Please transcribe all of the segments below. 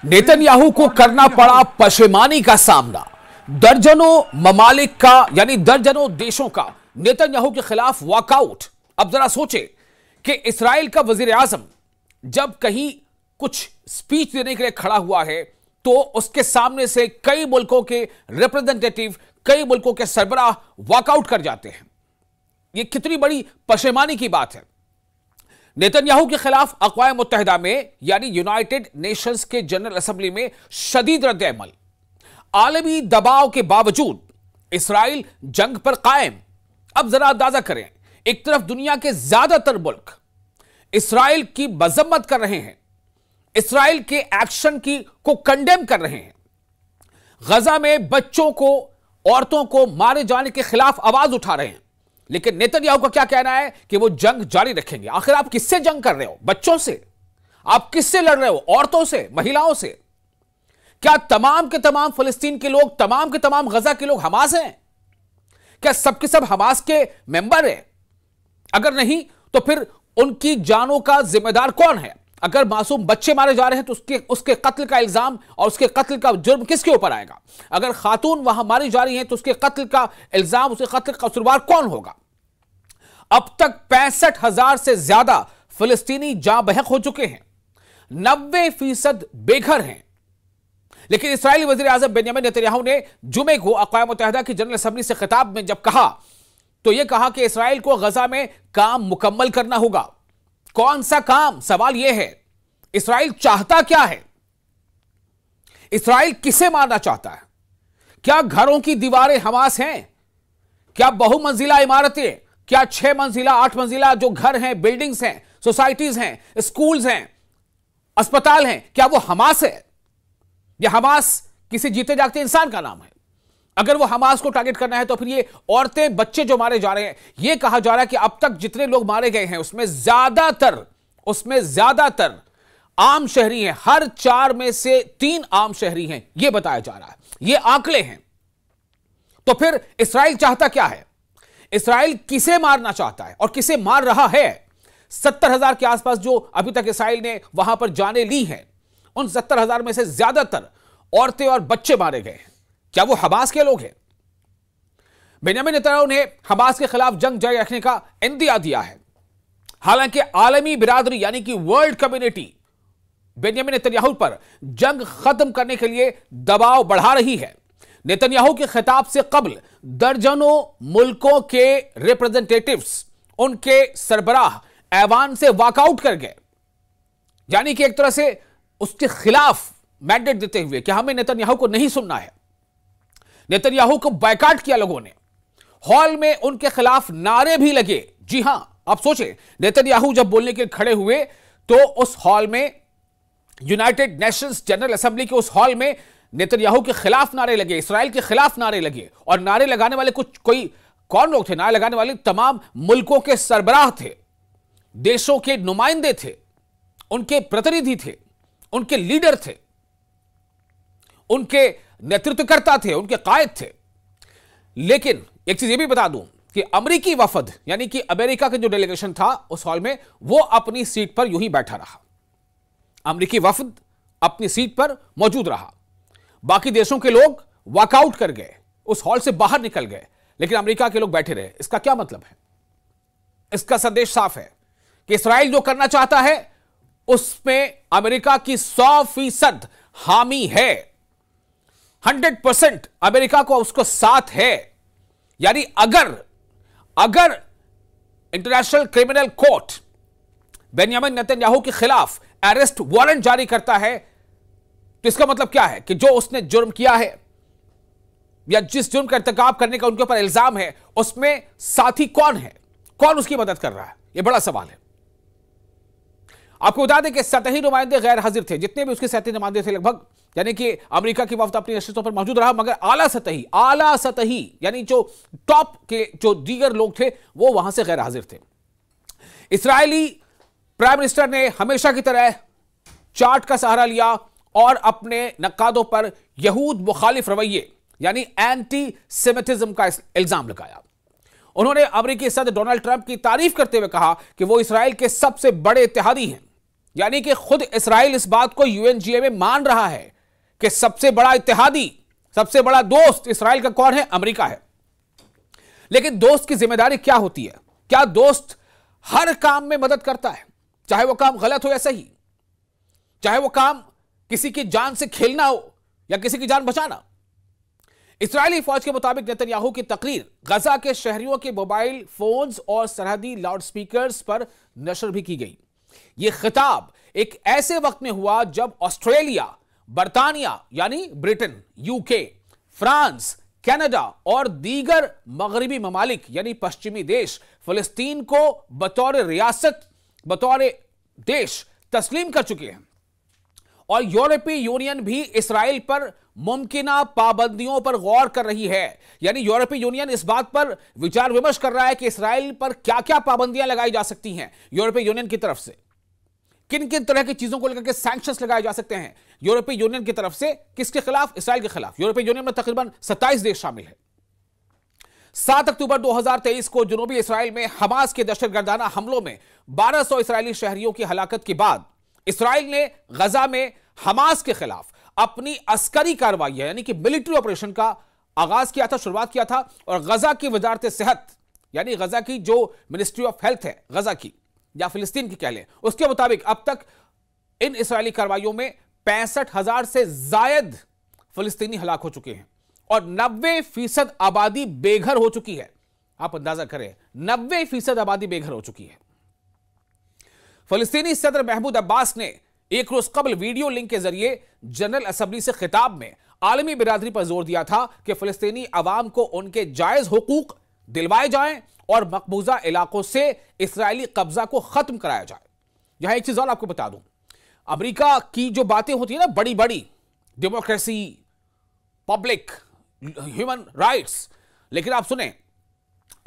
Netanyahu को करना पड़ा पशेमानी का सामना। दर्जनों ममालिक का यानी दर्जनों देशों का नेतन्याहू के खिलाफ वॉकआउट। अब जरा सोचे कि इस्राएल का वजीर आजम जब कहीं कुछ स्पीच देने के लिए खड़ा हुआ है तो उसके सामने से कई मुल्कों के रिप्रेजेंटेटिव, कई मुल्कों के सरबराह वॉकआउट कर जाते हैं। यह कितनी बड़ी पशेमानी की बात है। नेतन्याहू के खिलाफ अक़वाम मुत्तहिदा में यानी यूनाइटेड नेशंस के जनरल असेंबली में शदीद रद्द-ए-अमल। आलमी दबाव के बावजूद इस्राइल जंग पर कायम। अब जरा अंदाजा करें, एक तरफ दुनिया के ज्यादातर मुल्क इस्राइल की मजम्मत कर रहे हैं, इस्राइल के एक्शन को कंडेम कर रहे हैं, गजा में बच्चों को, औरतों को मारे जाने के खिलाफ आवाज उठा रहे हैं, लेकिन नेतन्याहू का क्या कहना है कि वो जंग जारी रखेंगे। आखिर आप किससे जंग कर रहे हो? बच्चों से? आप किससे लड़ रहे हो? औरतों से, महिलाओं से? क्या तमाम के तमाम फिलिस्तीन के लोग, तमाम के तमाम गजा के लोग हमास हैं? क्या सबके सब हमास के मेंबर हैं? अगर नहीं तो फिर उनकी जानों का जिम्मेदार कौन है? अगर मासूम बच्चे मारे जा रहे हैं तो उसके कत्ल का इल्जाम और उसके कत्ल का जुर्म किसके ऊपर आएगा? अगर खातून वहां मारी जा रही हैं तो उसके कत्ल का इल्जाम, उसके कत्ल का कसूरवार कौन होगा? अब तक 65,000 से ज्यादा फिलिस्तीनी जाँ बहक हो चुके हैं, 90% बेघर हैं। लेकिन इस्राएली वजीर आजम बेंजामिन नेतन्याहू ने जुमे को अक़वाम मुत्तहिदा की जनरल असेंबली से खिताब में जब कहा तो यह कहा कि इस्राएल को गजा में काम मुकम्मल करना होगा। कौन सा काम? सवाल यह है, इस्राएल चाहता क्या है? इस्राएल किसे मारना चाहता है? क्या घरों की दीवारें हमास हैं? क्या बहुमंजिला इमारतें, क्या 6 मंजिला, 8 मंजिला जो घर हैं, बिल्डिंग्स हैं, सोसाइटीज हैं, स्कूल्स हैं, अस्पताल हैं, क्या वो हमास है? या हमास किसी जीते जागते इंसान का नाम है? अगर वो हमास को टारगेट करना है तो फिर ये औरतें, बच्चे जो मारे जा रहे हैं, ये कहा जा रहा है कि अब तक जितने लोग मारे गए हैं उसमें ज्यादातर आम शहरी हैं। हर 4 में से 3 आम शहरी हैं, यह बताया जा रहा है। ये आंकड़े हैं। तो फिर इस्राएल चाहता क्या है? इस्राएल किसे मारना चाहता है और किसे मार रहा है? 70,000 के आसपास जो अभी तक इस्राएल ने वहां पर जाने ली हैं, उन 70,000 में से ज्यादातर औरतें और बच्चे मारे गए हैं। क्या वो हमास के लोग हैं? बेंजामिन नेतन्याहू ने हमास के खिलाफ जंग जारी रखने का इंदिया दिया है। हालांकि आलमी बिरादरी यानी कि वर्ल्ड कम्युनिटी बेंजामिन नेतन्याहू पर जंग खत्म करने के लिए दबाव बढ़ा रही है। नेतन्याहू के खिताब से कबल दर्जनों मुल्कों के रिप्रेजेंटेटिव्स, उनके सरबराह ऐवान से वॉकआउट कर गए, यानी कि एक तरह से उसके खिलाफ मैंडेट देते हुए कि हमें नेतन्याहू को नहीं सुनना है। नेतन्याहू को बायकॉट किया लोगों ने। हॉल में उनके खिलाफ नारे भी लगे। जी हां, आप सोचें, नेतन्याहू जब बोलने के लिए खड़े हुए तो उस हॉल में, यूनाइटेड नेशंस जनरल असेंबली के उस हॉल में नेतन्याहू के खिलाफ नारे लगे, इस्राएल के खिलाफ नारे लगे। और नारे लगाने वाले कौन लोग थे? नारे लगाने वाले तमाम मुल्कों के सरबराह थे, देशों के नुमाइंदे थे, उनके प्रतिनिधि थे, उनके लीडर थे, उनके नेतृत्वकर्ता थे, उनके कायद थे। लेकिन एक चीज यह भी बता दूं कि अमेरिकी वफद यानी कि अमेरिका का जो डेलीगेशन था उस हॉल में, वो अपनी सीट पर यूं ही बैठा रहा। अमेरिकी वफद अपनी सीट पर मौजूद रहा। बाकी देशों के लोग वॉकआउट कर गए, उस हॉल से बाहर निकल गए, लेकिन अमेरिका के लोग बैठे रहे। इसका क्या मतलब है? इसका संदेश साफ है कि इस्राएल जो करना चाहता है उसमें अमेरिका की 100% हामी है। 100% अमेरिका को उसको साथ है। यानी अगर international criminal court Benjamin Netanyahu के खिलाफ अरेस्ट वारंट जारी करता है तो इसका मतलब क्या है कि जो उसने जुर्म किया है या जिस जुर्म का इर्तिकाब करने का उनके ऊपर इल्जाम है, उसमें साथी कौन है? कौन उसकी मदद कर रहा है? यह बड़ा सवाल है। आपको बता दें कि सतही नुमाइंदे गैर हाजिर थे। जितने भी उसके सतही नुमाइंदे थे लगभग, यानी कि अमेरिका की वफद अपनी नशिस्तों पर मौजूद रहा, मगर आला सतही यानी जो टॉप के जो दीगर लोग थे वो वहां से गैर हाजिर थे। इस्राएली प्राइम मिनिस्टर ने हमेशा की तरह चार्ट का सहारा लिया और अपने नक्कादों पर यहूद मुखालिफ रवैये यानी एंटी सेमिटिज्म का इल्जाम लगाया। उन्होंने अमेरिकी सदर डोनाल्ड ट्रंप की तारीफ करते हुए कहा कि वो इस्राएल के सबसे बड़े इत्तेहादी हैं। यानी कि खुद इस्राइल इस बात को यूएनजीए में मान रहा है कि सबसे बड़ा इत्तेहादी, सबसे बड़ा दोस्त इस्राइल का कौन है? अमेरिका है। लेकिन दोस्त की जिम्मेदारी क्या होती है? क्या दोस्त हर काम में मदद करता है, चाहे वो काम गलत हो या सही, चाहे वो काम किसी की जान से खेलना हो या किसी की जान बचाना? इस्राएली फौज के मुताबिक नेतन्याहू की तकरीर गजा के शहरियों के मोबाइल फोन्स और सरहदी लाउडस्पीकर्स पर नशर भी की गई। यह खिताब एक ऐसे वक्त में हुआ जब ऑस्ट्रेलिया, बर्तानिया यानी ब्रिटेन, यूके, फ्रांस, कनाडा और दीगर मगरबी ममालिक यानी पश्चिमी देश फिलिस्तीन को बतौर रियासत, बतौर देश तस्लीम कर चुके हैं। और यूरोपीय यूनियन भी इस्राइल पर मुमकिना पाबंदियों पर गौर कर रही है। यानी यूरोपीय यूनियन इस बात पर विचार विमर्श कर रहा है कि इस्राइल पर क्या क्या पाबंदियां लगाई जा सकती हैं यूरोपीय यूनियन की तरफ से, किन किन तरह की चीजों को लेकर के सैंक्शंस लगाए जा सकते हैं यूरोपीय यूनियन की तरफ से। किसके खिलाफ? इस्राइल के खिलाफ। यूरोपीय यूनियन में तकरीबन 27 देश शामिल है। 7 अक्टूबर 2023 को जनूबी इस्राइल में हमास के दहशतगर्दाना हमलों में 1200 इस्राएली शहरियों की हलाकत के बाद इस्राइल ने गजा में हमास के खिलाफ अपनी अस्करी कार्रवाई यानी कि मिलिट्री ऑपरेशन का आगाज किया था, शुरुआत किया था। और गजा की वजारत सेहत यानी गजा की जो मिनिस्ट्री ऑफ हेल्थ है गजा की या फिलिस्तीन की कह लें, उसके मुताबिक अब तक इन इस्राएली कार्रवाइयों में 65,000 से जायद फिलिस्तीनी हलाक हो चुके हैं और 90% आबादी बेघर हो चुकी है। आप अंदाजा करें, 90% आबादी बेघर हो चुकी है। फिलिस्तीनी सदर महमूद अब्बास ने एक रोज कबल वीडियो लिंक के जरिए जनरल असेंबली से खिताब में आलमी बिरादरी पर जोर दिया था कि फिलिस्तीनी अवाम को उनके जायज हुकूक दिलवाए जाएं और मकबूजा इलाकों से इस्राएली कब्जा को खत्म कराया जाए। यहां एक चीज और आपको बता दूं, अमेरिका की जो बातें होती है ना, बड़ी बड़ी डेमोक्रेसी, पब्लिक, ह्यूमन राइट्स, लेकिन आप सुने,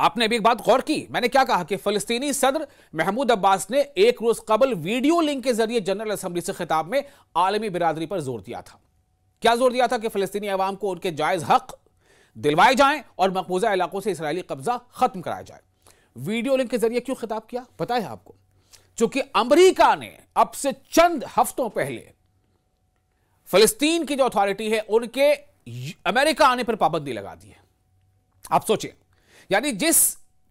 आपने अभी एक बात गौर की, मैंने क्या कहा कि फिलिस्तीनी सदर महमूद अब्बास ने एक रोज कबल वीडियो लिंक के जरिए जनरल असेंबली से खिताब में आलमी बिरादरी पर जोर दिया था। क्या जोर दिया था? कि फिलिस्तीनी अवाम को उनके जायज हक दिलवाए जाएं और मकबूजा इलाकों से इस्राएली कब्जा खत्म कराया जाए। वीडियो लिंक के जरिए क्यों खिताब किया पता है आपको? क्योंकि अमेरिका ने अब से चंद हफ्तों पहले फिलिस्तीन की जो अथॉरिटी है उनके अमेरिका आने पर पाबंदी लगा दी है। आप सोचिए, यानी जिस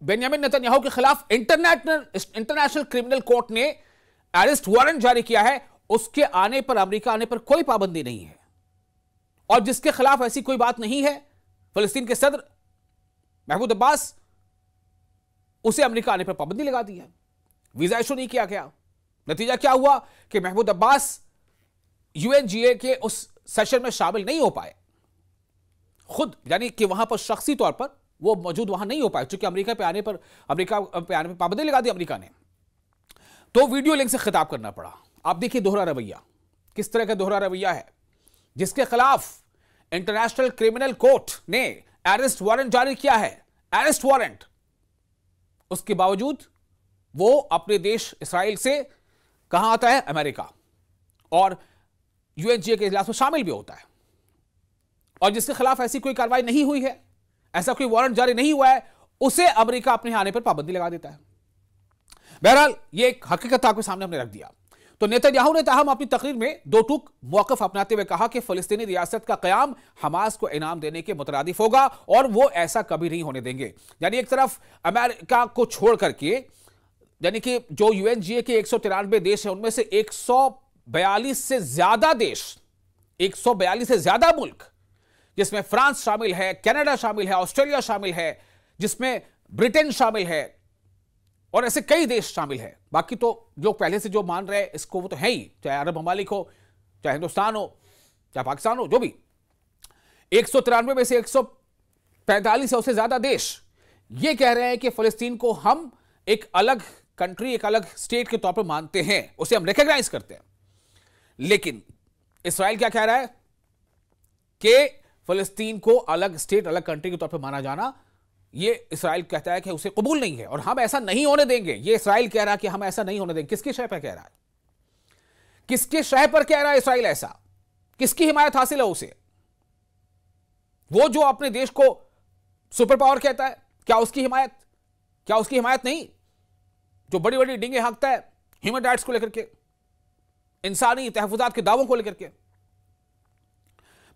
बेंजामिन नेतन्याहू के खिलाफ इंटरनेशनल क्रिमिनल कोर्ट ने अरेस्ट वारंट जारी किया है, उसके आने पर, अमेरिका आने पर कोई पाबंदी नहीं है। और जिसके खिलाफ ऐसी कोई बात नहीं है, फिलिस्तीन के सदर महमूद अब्बास, उसे अमेरिका आने पर पाबंदी लगा दी है, वीजा इशू नहीं किया गया। नतीजा क्या हुआ कि महमूद अब्बास यूएनजीए के उस सेशन में शामिल नहीं हो पाए खुद, यानी कि वहां पर शख्सी तौर पर वो मौजूद वहां नहीं हो पाए, क्योंकि अमेरिका पे आने पर पाबंदी लगा दी अमेरिका ने। तो वीडियो लिंक से खिताब करना पड़ा। आप देखिए दोहरा रवैया, किस तरह का दोहरा रवैया है। जिसके खिलाफ इंटरनेशनल क्रिमिनल कोर्ट ने अरेस्ट वारंट जारी किया है, अरेस्ट वारंट, उसके बावजूद वो अपने देश इस्राइल से कहां आता है? अमेरिका, और यूएनजीए के इजलास में शामिल भी होता है। और जिसके खिलाफ ऐसी कोई कार्रवाई नहीं हुई है, ऐसा कोई वारंट जारी नहीं हुआ है, उसे अमेरिका अपने आने पर पाबंदी लगा देता है। बहरहाल ये एक हकीकत आपके सामने हमने रख दिया। तो नेतन्याहू ने ताहम अपनी तकरीर में दो टूक मौकफ अपनाते हुए कहा कि फिलिस्तीनी रियासत का कयाम हमास को इनाम देने के मुतरादिफ होगा और वो ऐसा कभी नहीं होने देंगे। यानी एक तरफ अमेरिका को छोड़ करके, यानी कि जो यूएनजीए के 193 देश है उनमें से 142 से ज्यादा देश, 142 से ज्यादा मुल्क, जिसमें फ्रांस शामिल है, कनाडा शामिल है, ऑस्ट्रेलिया शामिल है, जिसमें ब्रिटेन शामिल है और ऐसे कई देश शामिल है। बाकी तो लोग पहले से जो मान रहे हैं इसको वो तो है ही, चाहे अरब ममालिक हो, चाहे हिंदुस्तान हो, चाहे पाकिस्तान हो, जो भी 193 में से 145 से ज्यादा देश ये कह रहे हैं कि फिलिस्तीन को हम एक अलग कंट्री, एक अलग स्टेट के तौर पर मानते हैं, उसे हम रिकॉग्नाइज करते हैं। लेकिन इस्राइल क्या कह रहा है कि फिलिस्तीन को अलग स्टेट, अलग कंट्री के तौर पर माना जाना, ये इस्राइल कहता है कि उसे कबूल नहीं है और हम ऐसा नहीं होने देंगे। ये इस्राइल कह रहा है कि हम ऐसा नहीं होने देंगे। किसकी शय पर कह रहा है? किसके शय पर कह रहा है इस्राइल ऐसा? किसकी हिमायत हासिल है उसे? वो जो अपने देश को सुपर पावर कहता है, क्या उसकी हिमायत? क्या उसकी हिमायत नहीं? जो बड़ी बड़ी डिंगे हाँकता है ह्यूमन राइट्स को लेकर के, इंसानी तहफुजात के दावों को लेकर के।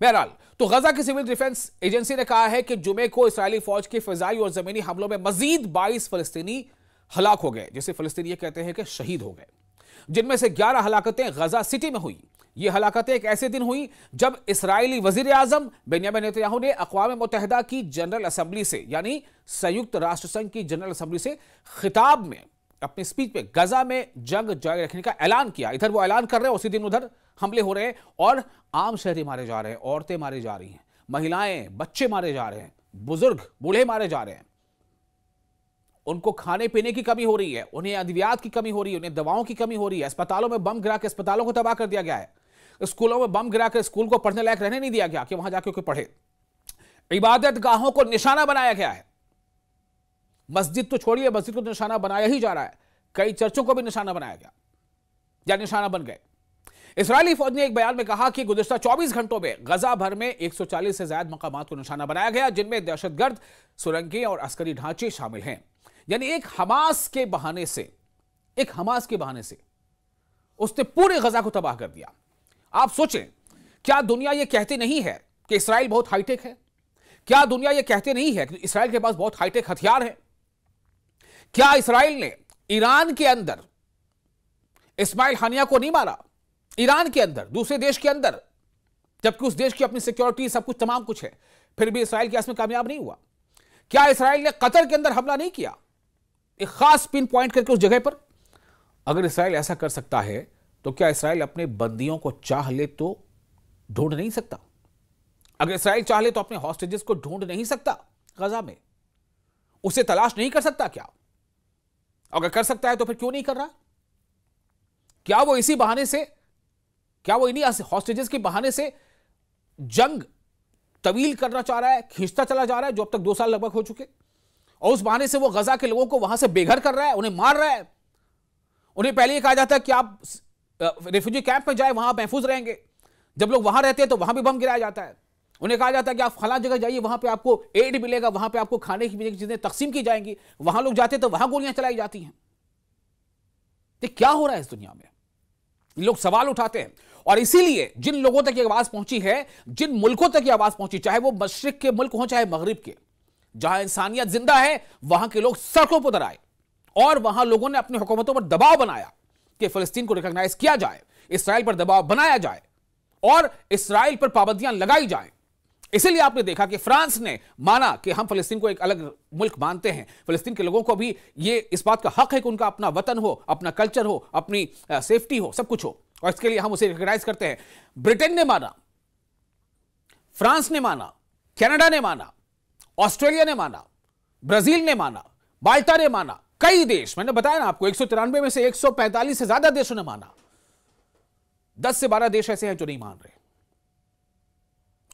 बहरहाल, तो गजा की सिविल डिफेंस एजेंसी ने कहा है कि जुमे को इस्राएली फौज के फिजाई और जमीनी हमलों में मजीद 22 फलस्तीनी हलाक हो गए, जिसे फलस्तीनी ये कहते हैं कि शहीद हो गए, जिनमें से 11 हलाकतें गजा सिटी में हुई। ये हलाकतें एक ऐसे दिन हुई जब इस्राएली वजीर आजम बेंयामिन नेतन्याहू ने अक़वाम मुत्तहिदा की जनरल असेंबली से, यानी संयुक्त राष्ट्र संघ की जनरल असेंबली से खिताब में, अपनी स्पीच में गजा में जंग जारी रखने का ऐलान किया। इधर वो ऐलान कर रहे हैं, उसी दिन उधर हमले हो रहे हैं और आम शहरी मारे जा रहे हैं, औरतें मारी जा रही हैं, महिलाएं बच्चे मारे जा रहे हैं, बुजुर्ग बूढ़े मारे जा रहे हैं। उनको खाने पीने की कमी हो रही है, उन्हें अद्वियात की कमी हो रही है, उन्हें दवाओं की कमी हो रही है। अस्पतालों में बम गिरा के अस्पतालों को तबाह कर दिया गया है। स्कूलों में बम गिरा के स्कूल को पढ़ने लायक रहने नहीं दिया गया कि वहां जाके कोई पढ़े। इबादत गाहों को निशाना बनाया गया है। मस्जिद तो छोड़िए, मस्जिद को निशाना बनाया ही जा रहा है। कई चर्चों को भी निशाना बनाया गया या निशाना बन गए। इस्राएली फौज ने एक बयान में कहा कि गुज़िश्ता 24 घंटों में गजा भर में 140 से ज्यादा मकामात को निशाना बनाया गया, जिनमें दहशतगर्द, सुरंगें और अस्करी ढांचे शामिल हैं। यानी एक हमास के बहाने से उसने पूरे गजा को तबाह कर दिया। आप सोचें, क्या दुनिया यह कहती नहीं है कि इस्राएल बहुत हाईटेक है? क्या दुनिया यह कहती नहीं है कि इस्राएल के पास बहुत हाईटेक हथियार है? क्या इस्राएल ने ईरान के अंदर इस्माइल हानिया को नहीं मारा? ईरान के अंदर, दूसरे देश के अंदर, जबकि उस देश की अपनी सिक्योरिटी सब कुछ तमाम कुछ है, फिर भी इस्राएल के इसमें कामयाब नहीं हुआ। क्या इस्राएल ने कतर के अंदर हमला नहीं किया, एक खास पिन पॉइंट करके उस जगह पर? अगर इस्राएल ऐसा कर सकता है तो क्या इस्राएल अपने बंदियों को चाह ले तो ढूंढ नहीं सकता? अगर इस्राएल चाह ले तो अपने हॉस्टेजेस को ढूंढ नहीं सकता गजा में? उसे तलाश नहीं कर सकता क्या? अगर कर सकता है तो फिर क्यों नहीं कर रहा? क्या वो इसी बहाने से, क्या वो इन्हीं हॉस्टेजेस के बहाने से जंग तवील करना चाह रहा है, खींचता चला जा रहा है, जो अब तक 2 साल लगभग हो चुके, और उस बहाने से वो गजा के लोगों को वहां से बेघर कर रहा है, उन्हें मार रहा है? उन्हें पहले यह कहा जाता है कि आप रेफ्यूजी कैंप में जाए, वहां महफूज रहेंगे। जब लोग वहां रहते हैं तो वहां भी बम गिराया जाता है। उन्हें कहा जाता है कि आप फला जगह जाइए, वहां पे आपको एड मिलेगा, वहां पे आपको खाने की चीजें तकसीम की जाएंगी। वहां लोग जाते तो वहां गोलियां चलाई जाती हैं। तो क्या हो रहा है इस दुनिया में? लोग सवाल उठाते हैं, और इसीलिए जिन लोगों तक ये आवाज पहुंची है, जिन मुल्कों तक ये आवाज पहुंची, चाहे वो मशरिक के मुल्क हो चाहे मगरिब के, जहां इंसानियत जिंदा है, वहां के लोग सड़कों पर उतर आए और वहां लोगों ने अपनी हुकूमतों पर दबाव बनाया कि फिलिस्तीन को रिकॉग्नाइज किया जाए, इसराइल पर दबाव बनाया जाए और इसराइल पर पाबंदियां लगाई जाए। इसलिए आपने देखा कि फ्रांस ने माना कि हम फिलिस्तीन को एक अलग मुल्क मानते हैं। फिलिस्तीन के लोगों को भी ये इस बात का हक है कि उनका अपना वतन हो, अपना कल्चर हो, अपनी सेफ्टी हो, सब कुछ हो, और इसके लिए हम उसे रिकॉग्नाइज करते हैं। ब्रिटेन ने माना, फ्रांस ने माना, कनाडा ने माना, ऑस्ट्रेलिया ने माना, ब्राजील ने माना, माल्टा ने माना, कई देश, मैंने बताया ना आपको, 193 में से 145 से ज्यादा देशों ने माना। 10 से 12 देश ऐसे हैं जो नहीं मान रहे।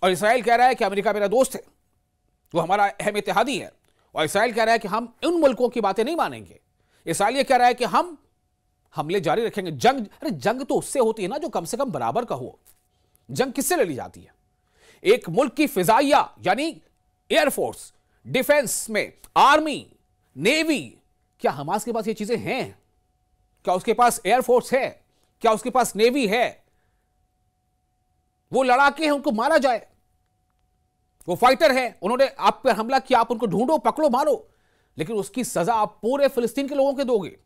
और इसराइल कह रहा है कि अमेरिका मेरा दोस्त है, वो हमारा अहम इत्तेहादी है, और इसराइल कह रहा है कि हम उन मुल्कों की बातें नहीं मानेंगे। इसराइल ये कह रहा है कि हम हमले जारी रखेंगे। जंग, अरे जंग तो उससे होती है ना जो कम से कम बराबर का हो। जंग किससे लड़ी जाती है? एक मुल्क की फिजाइया यानी एयरफोर्स, डिफेंस में आर्मी, नेवी, क्या हमास के पास ये चीजें हैं? क्या उसके पास एयरफोर्स है? क्या उसके पास नेवी है? वो लड़ाके हैं, उनको मारा जाए। वो फाइटर हैं, उन्होंने आप पर हमला किया, आप उनको ढूंढो, पकड़ो, मारो, लेकिन उसकी सजा आप पूरे फिलिस्तीन के लोगों को दोगे,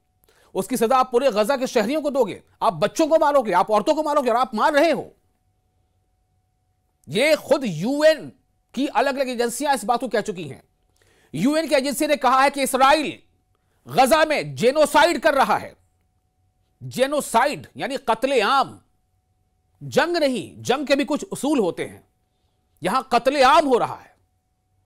उसकी सजा आप पूरे गजा के शहरियों को दोगे। आप बच्चों को मारोगे, आप औरतों को मारोगे, और आप मार रहे हो। ये खुद यूएन की अलग अलग एजेंसियां इस बात को कह चुकी हैं। यूएन की एजेंसी ने कहा है कि इसराइल गजा में जेनोसाइड कर रहा है। जेनोसाइड यानी कत्लेआम, जंग नहीं, जंग के भी कुछ उसूल होते हैं, यहां कत्लेआम हो रहा है।